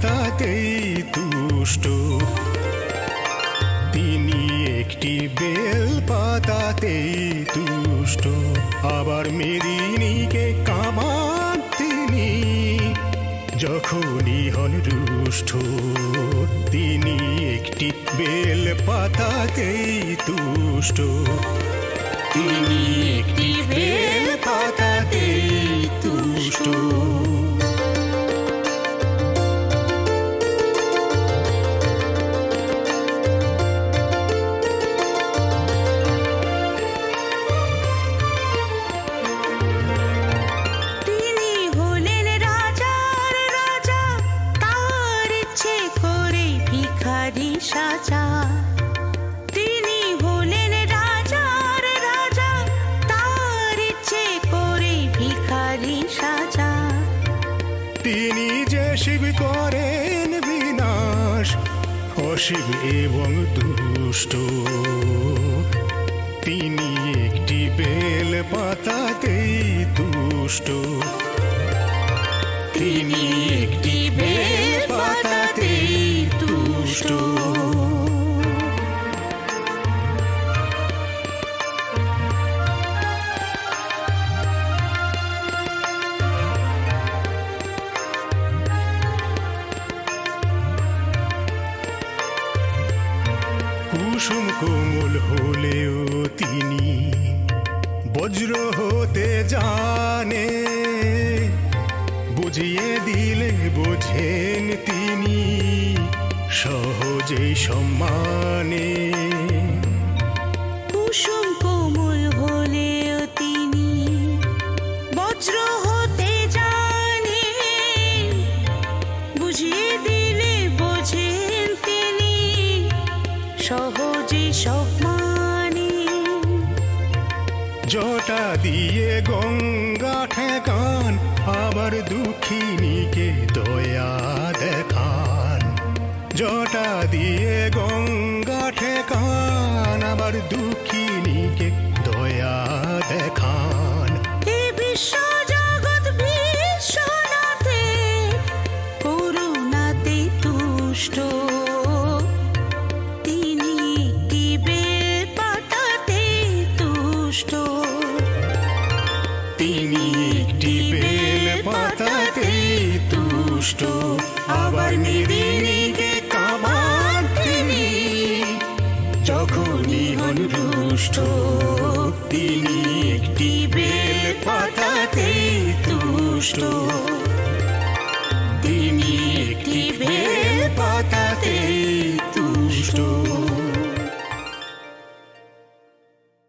পাতাতেই তুষ্ট, তিনি একটি বেল পাতাতেই তুষ্ট। আবার মেদিনীকে কামান তিনি যখনই হন রুষ্ট, তিনি একটি বেল পাতাতেই তুষ্ট, তিনি একটি বেল পাতাতেই তুষ্ট। সাজা তিনি হলেন রাজার রাজা, তার ইচ্ছে করে ভিখারি সাজা। তিনি যে শিব করেন বিনাশ, অশিব এবং দুষ্ট, তিনি একটি বেল পাতাতেই তুষ্ট, তিনি একটি বেল পাতাতেই তুষ্ট। কুসুম কোমল হলেও তিনি বজ্র হতে জানে, বুঝিয়ে দিলে বোঝেন তিনি সহজেই সম্মানে। কুসুম কোমল হলেও তিনি বজ্র হতে জানে, বুঝিয়ে দিলে বোঝেন তিনি সহজে সম্মানে। জটা দিয়ে গঙ্গা ঠেকান, আবার দুঃখিনীকে দয়া দেখান। জটা দিয়ে গঙ্গা ঠেকান, আবার দুঃখিনীকে দয়া দেখান। হে বিশ্ব জগৎ বিশ্বনাথে করুণাতে তুষ্ট, তিনি কি বেল পাতাতে তুষ্ট, তিনি একটি বেল পাতাতেই তুষ্ট। আবার মেদিনীকে কামান তিনি যখনই হন রুষ্ট, তিনি একটি বেল পাতাতেই তুষ্ট।